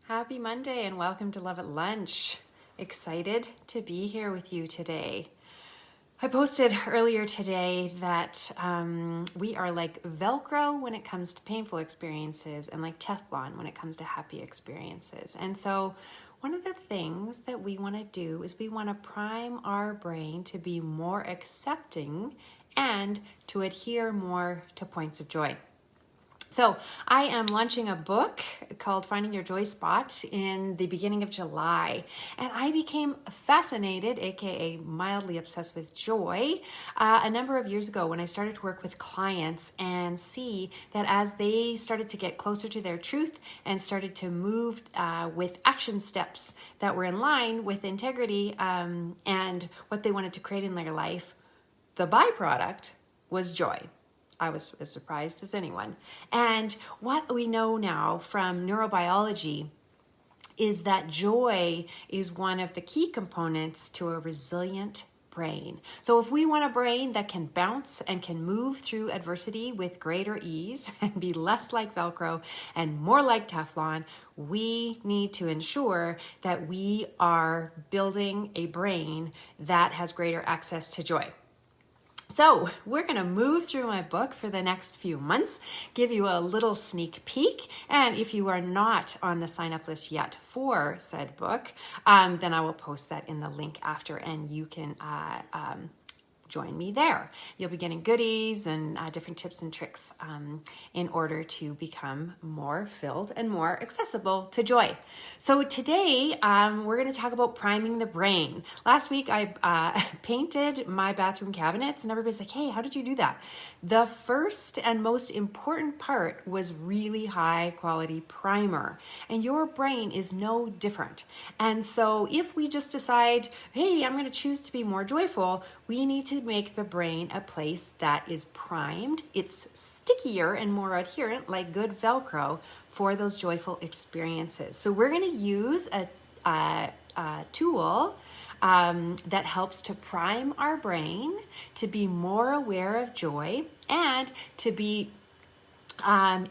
Happy Monday and welcome to Love at Lunch. Excited to be here with you today. I posted earlier today that we are like Velcro when it comes to painful experiences and like Teflon when it comes to happy experiences. And so one of the things that we want to do is we want to prime our brain to be more accepting and to adhere more to points of joy. So I am launching a book called Finding Your Joy Spot in the beginning of July. And I became fascinated, aka mildly obsessed with joy, a number of years ago when I started to work with clients and see that as they started to get closer to their truth and started to move with action steps that were in line with integrity and what they wanted to create in their life, the byproduct was joy. I was as surprised as anyone. And what we know now from neurobiology is that joy is one of the key components to a resilient brain. So if we want a brain that can bounce and can move through adversity with greater ease and be less like Velcro and more like Teflon, we need to ensure that we are building a brain that has greater access to joy. So we're going to move through my book for the next few months, give you a little sneak peek. And if you are not on the sign up list yet for said book, then I will post that in the link after and you can join me there. You'll be getting goodies and different tips and tricks in order to become more filled and more accessible to joy. So today we're going to talk about priming the brain. Last week I painted my bathroom cabinets and everybody's like, hey, how did you do that? The first and most important part was really high quality primer, and your brain is no different. And so if we just decide, hey, I'm going to choose to be more joyful, we need to make the brain a place that is primed. It's stickier and more adherent, like good Velcro, for those joyful experiences. So we're going to use a tool that helps to prime our brain to be more aware of joy and to be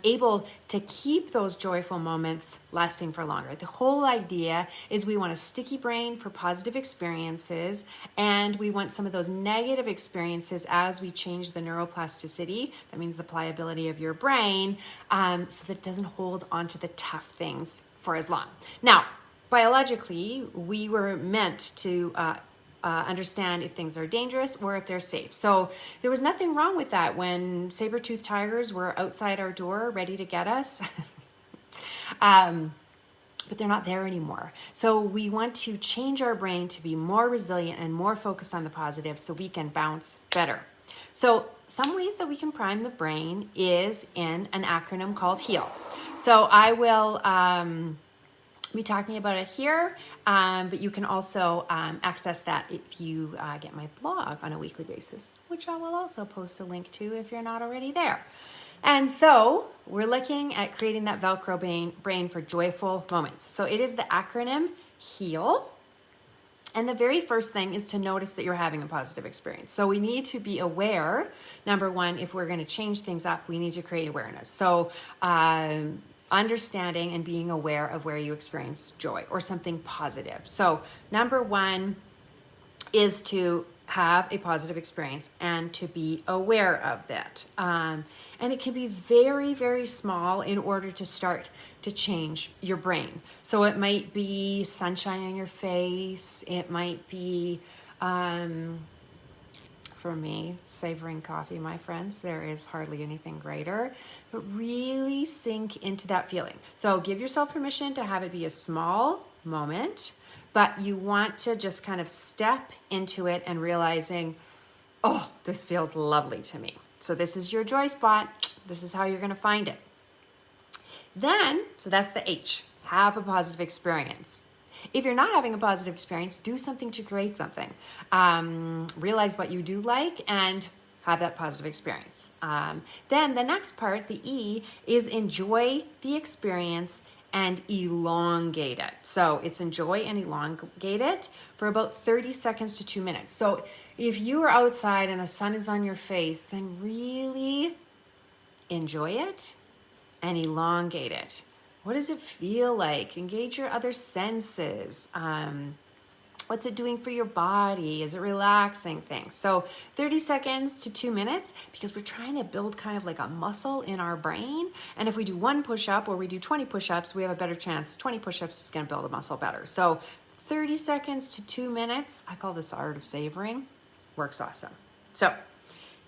able to keep those joyful moments lasting for longer. The whole idea is we want a sticky brain for positive experiences, and we want some of those negative experiences as we change the neuroplasticity, that means the pliability of your brain, so that it doesn't hold on to the tough things for as long. Now, biologically, we were meant to understand if things are dangerous or if they're safe. So there was nothing wrong with that when saber-toothed tigers were outside our door ready to get us. But they're not there anymore. So we want to change our brain to be more resilient and more focused on the positive so we can bounce better. So some ways that we can prime the brain is in an acronym called HEAL. So I will be talking about it here, but you can also access that if you get my blog on a weekly basis, which I will also post a link to if you're not already there. And so we're looking at creating that Velcro brain for joyful moments. So it is the acronym HEAL. And the very first thing is to notice that you're having a positive experience. So we need to be aware. Number one, if we're going to change things up, we need to create awareness. So understanding and being aware of where you experience joy or something positive. So number one is to have a positive experience and to be aware of that. And it can be very, very small in order to start to change your brain. So it might be sunshine on your face. It might be, for me, savoring coffee, my friends. There is hardly anything greater, but really sink into that feeling. So give yourself permission to have it be a small moment, but you want to just kind of step into it and realizing, oh, this feels lovely to me. So this is your joy spot. This is how you're going to find it. Then, so that's the H, have a positive experience. If you're not having a positive experience, do something to create something. Realize what you do like and have that positive experience. Then the next part, the E, is enjoy the experience and elongate it. So it's enjoy and elongate it for about 30 seconds to 2 minutes. So if you are outside and the sun is on your face, then really enjoy it and elongate it. What does it feel like? Engage your other senses. What's it doing for your body? Is it relaxing things? So 30 seconds to 2 minutes, because we're trying to build kind of like a muscle in our brain. And if we do 1 push-up or we do 20 push-ups, we have a better chance. 20 push-ups is going to build a muscle better. So 30 seconds to 2 minutes, I call this the art of savoring, works awesome. So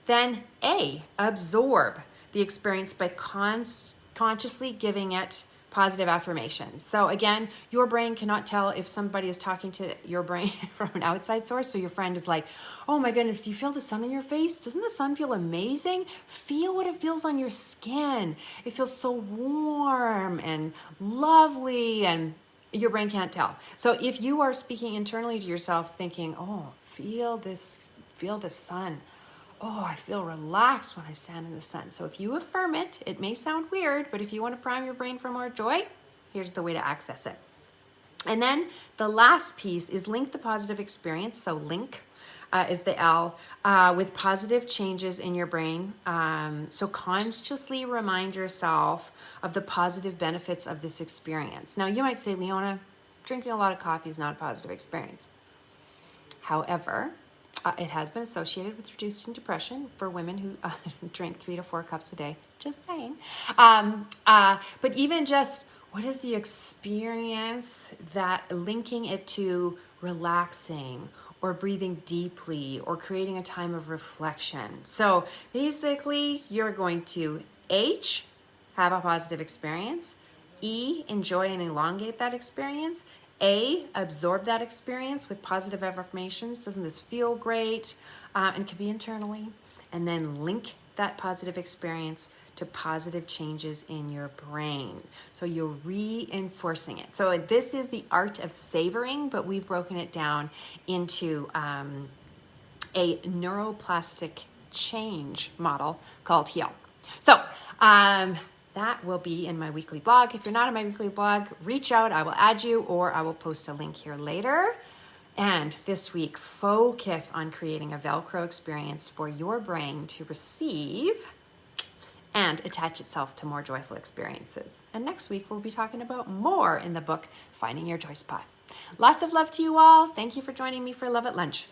then A, absorb the experience by consciously giving it positive affirmations. So again, your brain cannot tell if somebody is talking to your brain from an outside source. So your friend is like, oh my goodness, do you feel the sun in your face? Doesn't the sun feel amazing? Feel what it feels on your skin. It feels so warm and lovely, and your brain can't tell. So if you are speaking internally to yourself thinking, oh, feel the sun. Oh, I feel relaxed when I stand in the sun. So if you affirm it, it may sound weird, but if you want to prime your brain for more joy, here's the way to access it. And then the last piece is link the positive experience. So link is the L, with positive changes in your brain. So consciously remind yourself of the positive benefits of this experience. Now you might say, Leona, drinking a lot of coffee is not a positive experience. However, it has been associated with reducing depression for women who drink 3 to 4 cups a day. Just saying. But even just what is the experience that linking it to relaxing or breathing deeply or creating a time of reflection. So basically, you're going to H, have a positive experience. E, enjoy and elongate that experience. A, absorb that experience with positive affirmations. Doesn't this feel great? And it can be internally. And then link that positive experience to positive changes in your brain. So you're reinforcing it. So this is the art of savoring, but we've broken it down into a neuroplastic change model called HEAL. So that will be in my weekly blog. If you're not in my weekly blog, reach out. I will add you, or I will post a link here later. And this week, focus on creating a Velcro experience for your brain to receive and attach itself to more joyful experiences. And next week, we'll be talking about more in the book, Finding Your Joy Spot. Lots of love to you all. Thank you for joining me for Love at Lunch.